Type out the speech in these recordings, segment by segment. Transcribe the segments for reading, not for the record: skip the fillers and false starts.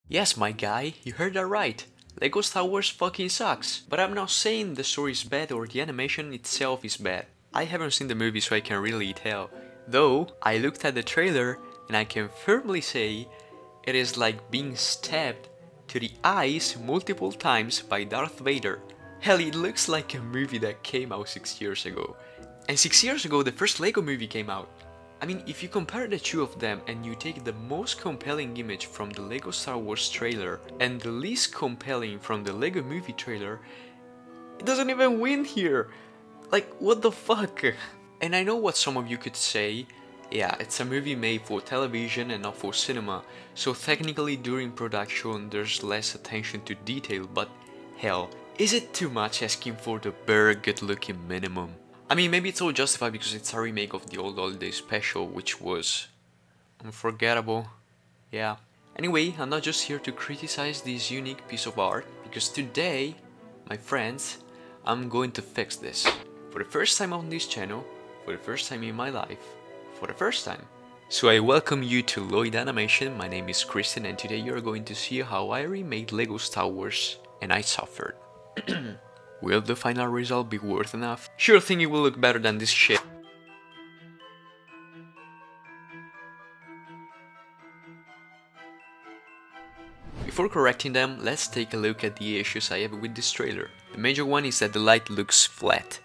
Yes, my guy, you heard that right. Lego Star Wars fucking sucks. But I'm not saying the story is bad or the animation itself is bad. I haven't seen the movie so I can really tell. Though, I looked at the trailer and I can firmly say it is like being stabbed to the eyes multiple times by Darth Vader. Hell, it looks like a movie that came out 6 years ago. And 6 years ago the first Lego movie came out. I mean, if you compare the two of them and you take the most compelling image from the Lego Star Wars trailer and the least compelling from the Lego movie trailer, it doesn't even win here! Like, what the fuck? And I know what some of you could say, yeah, it's a movie made for television and not for cinema, so technically during production there's less attention to detail, but hell, is it too much asking for the bare good looking minimum? I mean, maybe it's all justified because it's a remake of the old holiday special, which was unforgettable. Yeah. Anyway, I'm not just here to criticize this unique piece of art, because today, my friends, I'm going to fix this. For the first time on this channel, for the first time in my life, for the first time. So I welcome you to Lloyd Animation. My name is Christian and today you're going to see how I remade Lego Star Wars and I suffered. Will the final result be worth enough? Sure thing it will look better than this shit. Before correcting them, let's take a look at the issues I have with this trailer. The major one is that the light looks flat.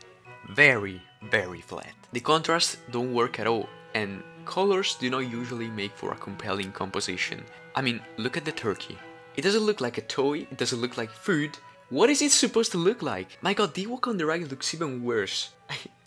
Very, very flat. The contrasts don't work at all, and colors do not usually make for a compelling composition. I mean, look at the turkey. It doesn't look like a toy, it doesn't look like food. What is it supposed to look like? My god, the Ewok on the right looks even worse.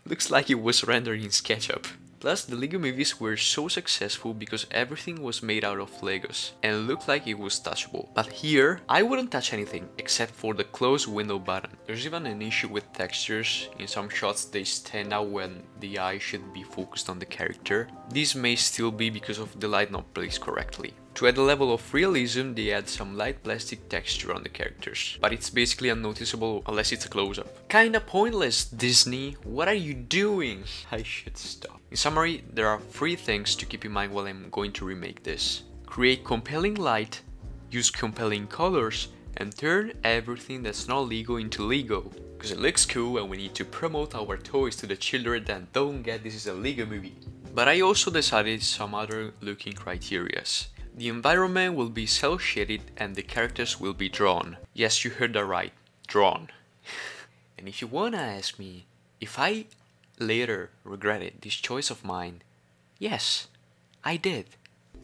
Looks like it was rendered in SketchUp. Plus, the Lego movies were so successful because everything was made out of Legos and looked like it was touchable. But here, I wouldn't touch anything except for the close window button. There's even an issue with textures. In some shots they stand out when the eye should be focused on the character. This may still be because of the light not placed correctly. To add a level of realism, they add some light plastic texture on the characters, but it's basically unnoticeable unless it's a close-up. Kinda pointless, Disney, what are you doing? I should stop. In summary, there are 3 things to keep in mind while I'm going to remake this. Create compelling light, use compelling colors, and turn everything that's not Lego into Lego. Because it looks cool and we need to promote our toys to the children that don't get this is a Lego movie. But I also decided some other looking criterias. The environment will be cel-shaded and the characters will be drawn. Yes, you heard that right. Drawn. And if you wanna ask me if I later regretted this choice of mine, yes, I did.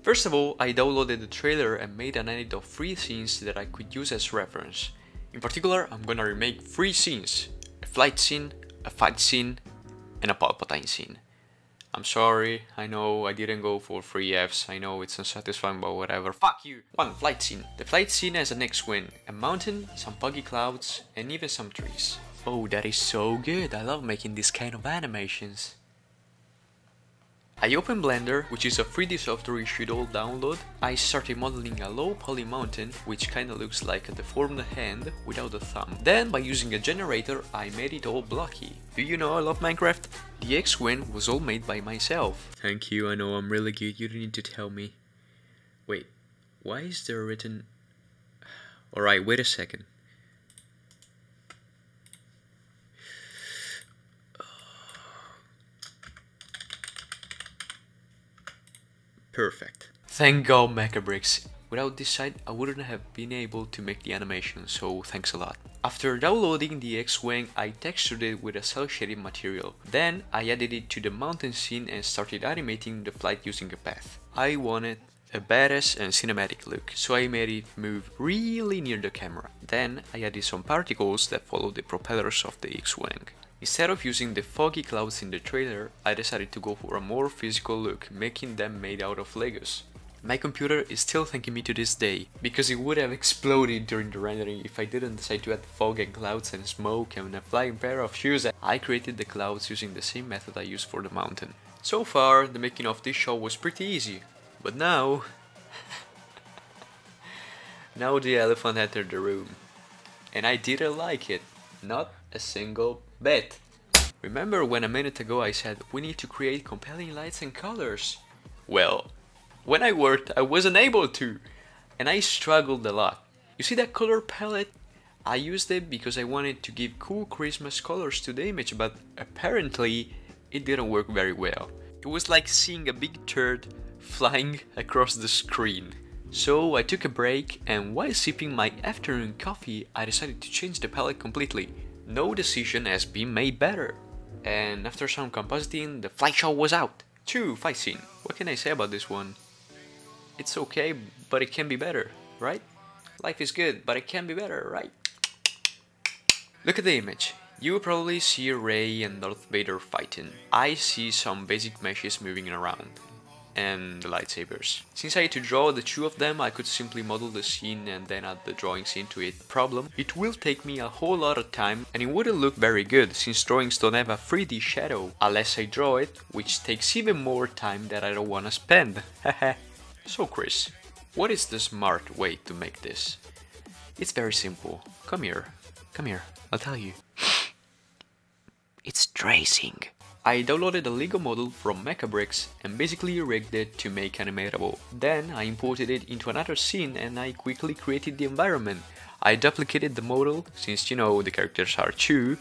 First of all, I downloaded the trailer and made an edit of 3 scenes that I could use as reference. In particular, I'm gonna remake 3 scenes. A flight scene, a fight scene, and a Palpatine scene. I'm sorry, I know I didn't go for 3 Fs, I know it's unsatisfying but whatever, fuck you! 1. Flight scene. The flight scene has an X-wing, a mountain, some foggy clouds, and even some trees. Oh, that is so good, I love making this kind of animations. I opened Blender, which is a 3D software you should all download. I started modeling a low poly mountain, which kinda looks like a deformed hand without a thumb. Then, by using a generator, I made it all blocky. Do you know I love Minecraft? The X-Wing was all made by myself. Thank you, I know I'm really good, you don't need to tell me. Wait, why is there written... Alright, wait a second. Perfect. Thank God Mechabricks. Without this site, I wouldn't have been able to make the animation, so thanks a lot. After downloading the X-Wing, I textured it with a cel-shaded material. Then, I added it to the mountain scene and started animating the flight using a path. I wanted a badass and cinematic look, so I made it move really near the camera. Then, I added some particles that follow the propellers of the X-Wing. Instead of using the foggy clouds in the trailer, I decided to go for a more physical look, making them made out of Legos. My computer is still thanking me to this day, because it would have exploded during the rendering if I didn't decide to add fog and clouds and smoke and a flying pair of shoes. I created the clouds using the same method I used for the mountain. So far, the making of this shot was pretty easy, but now... now the elephant entered the room. And I didn't like it. Not a single bit. Remember when a minute ago I said we need to create compelling lights and colors? Well, when I worked I wasn't able to. and I struggled a lot. You see that color palette? I used it because I wanted to give cool Christmas colors to the image, but apparently it didn't work very well. It was like seeing a big turd flying across the screen. So I took a break, and while sipping my afternoon coffee, I decided to change the palette completely. No decision has been made better. And after some compositing, the flight show was out. 2 fight scene. What can I say about this one? It's okay, but it can be better, right? Life is good, but it can be better, right? Look at the image. You will probably see Rey and Darth Vader fighting. I see some basic meshes moving around. And the lightsabers. Since I had to draw the 2 of them, I could simply model the scene and then add the drawings into it. Problem, it will take me a whole lot of time and it wouldn't look very good since drawings don't have a 3D shadow unless I draw it, which takes even more time that I don't wanna spend. So Chris, what is the smart way to make this? It's very simple. Come here, I'll tell you. It's tracing. I downloaded a Lego model from Mechabricks and basically rigged it to make animatable. Then I imported it into another scene and I quickly created the environment. I duplicated the model, since you know the characters are 2,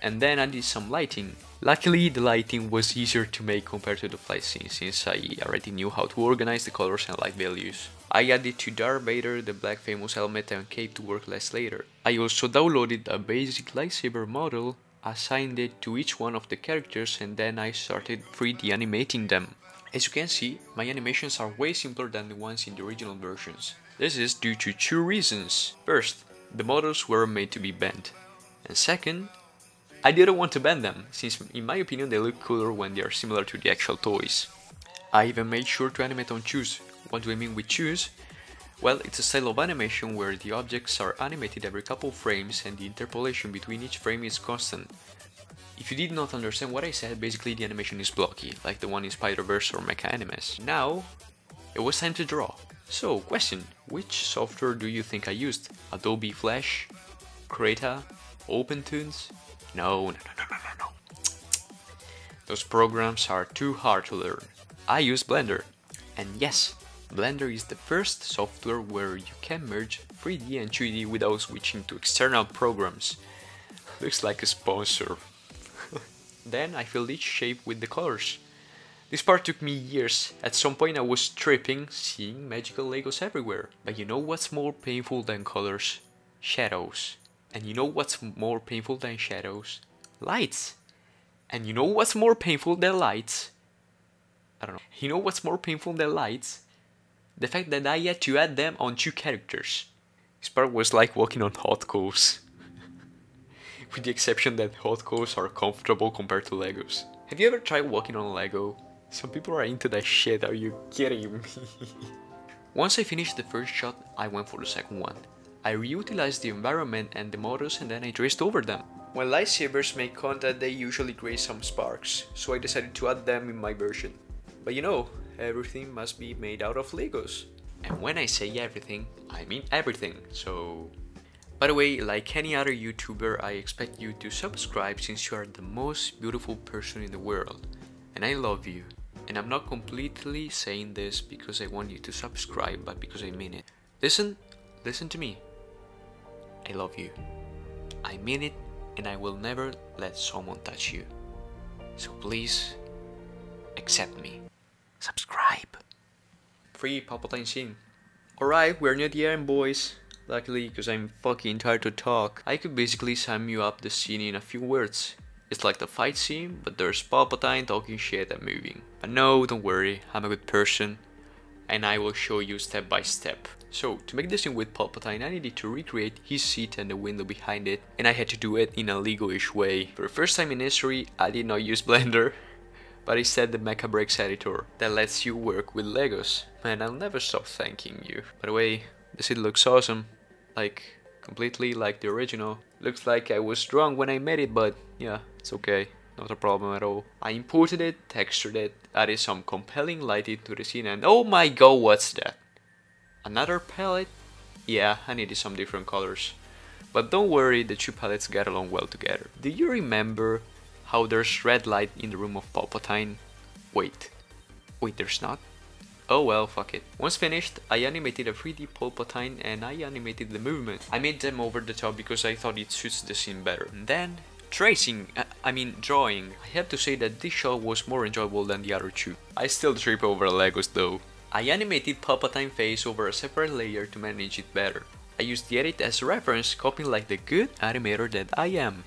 and then added some lighting. Luckily the lighting was easier to make compared to the flight scene, since I already knew how to organize the colors and light values. I added to Darth Vader the black famous helmet and cape to work less later. I also downloaded a basic lightsaber model, assigned it to each one of the characters, and then I started 3D animating them. As you can see, my animations are way simpler than the ones in the original versions. This is due to 2 reasons. First, the models were made to be bent. And second, I didn't want to bend them, since in my opinion they look cooler when they are similar to the actual toys. I even made sure to animate on choose. What do I mean with choose? Well, it's a style of animation where the objects are animated every couple frames and the interpolation between each frame is constant. If you did not understand what I said, basically the animation is blocky, like the one in Spider-Verse or Mecha Animes. Now, it was time to draw. So, question, which software do you think I used? Adobe Flash? Krita? OpenToons? No. Those programs are too hard to learn. I use Blender. And yes, Blender is the first software where you can merge 3D and 2D without switching to external programs. Looks like a sponsor. Then I filled each shape with the colors. This part took me years. At some point I was tripping, seeing magical Legos everywhere. But you know what's more painful than colors? Shadows. And you know what's more painful than shadows? Lights. And you know what's more painful than lights? I don't know. You know what's more painful than lights? The fact that I had to add them on 2 characters. This part was like walking on hot coals. With the exception that hot coals are comfortable compared to Legos. Have you ever tried walking on a Lego? Some people are into that shit, are you kidding me? Once I finished the first shot, I went for the second one. I reutilized the environment and the models and then I traced over them. When lightsabers make contact, they usually create some sparks, so I decided to add them in my version. But you know, everything must be made out of Legos. And when I say everything, I mean everything, so... By the way, like any other YouTuber, I expect you to subscribe since you are the most beautiful person in the world. And I love you. And I'm not completely saying this because I want you to subscribe, but because I mean it. Listen to me. I love you. I mean it, and I will never let someone touch you. So please, accept me. Subscribe. Free PALPATINE scene. Alright, we're near the end, boys. Luckily, because I'm fucking tired to talk, I could basically sum you up the scene in a few words. It's like the fight scene, but there's PALPATINE talking shit and moving. But no, don't worry, I'm a good person, and I will show you step by step. So, to make this scene with PALPATINE, I needed to recreate his seat and the window behind it, and I had to do it in a Lego-ish way. For the first time in history, I did not use Blender, but instead the Mechabricks editor that lets you work with Legos. Man, I'll never stop thanking you. By the way, the seat looks awesome, like completely like the original. Looks like I was drunk when I made it, but yeah, it's okay, not a problem at all. I imported it, textured it, added some compelling lighting to the scene, and oh my god, what's that? Another palette? Yeah, I needed some different colors. But don't worry, the 2 palettes get along well together. Do you remember how there's red light in the room of PALPATINE? Wait, there's not? Oh well, fuck it. Once finished, I animated a 3D PALPATINE and I animated the movement. I made them over the top because I thought it suits the scene better. And then, drawing. I have to say that this shot was more enjoyable than the other two. I still trip over Legos though. I animated Palpatine face over a separate layer to manage it better. I used the edit as a reference, copying like the good animator that I am.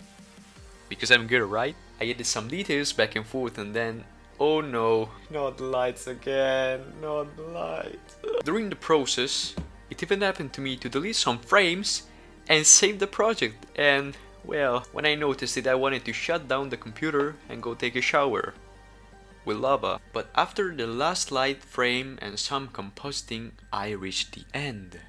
Because I'm good, right? I added some details back and forth and then... oh no, not the lights again, not the lights. During the process, it even happened to me to delete some frames and save the project, and well, when I noticed it I wanted to shut down the computer and go take a shower with lava. But after the last light frame and some compositing, I reached the end.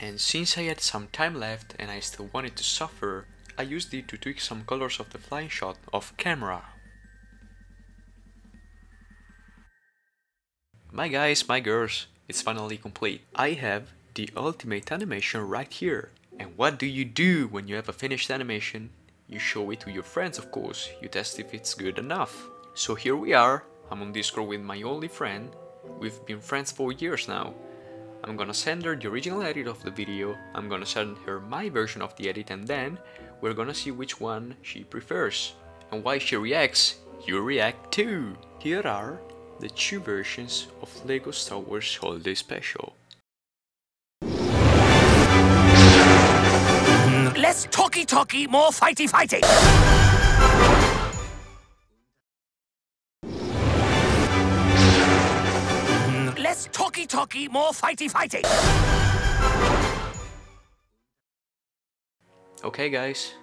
And since I had some time left and I still wanted to suffer, I used it to tweak some colors of the flying shot off camera. My guys, my girls, it's finally complete. I have the ultimate animation right here. And what do you do when you have a finished animation? You show it to your friends, of course. You test if it's good enough. So here we are. I'm on Discord with my only friend. We've been friends for years now. I'm gonna send her the original edit of the video. I'm gonna send her my version of the edit, and then we're gonna see which one she prefers. And while she reacts, you react too. Here are the two versions of LEGO Star Wars Holiday Special. Less talky, more fighty. Less talky, more fighty. Okay guys,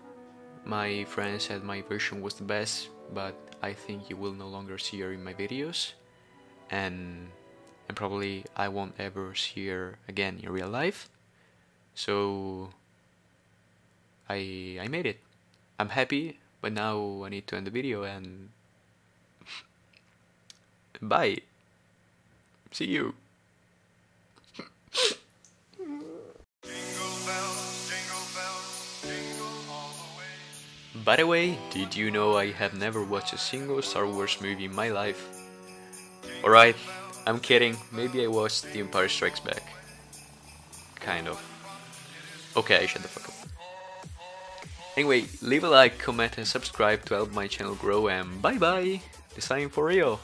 my friend said my version was the best, but I think you will no longer see her in my videos. And probably I won't ever see her again in real life. So I made it. I'm happy, but now I need to end the video and bye. See you. By the way, did you know I have never watched a single Star Wars movie in my life? Alright, I'm kidding, maybe I watched The Empire Strikes Back. Kind of. Okay, shut the fuck up. Anyway, leave a like, comment and subscribe to help my channel grow, and bye bye! This time for real!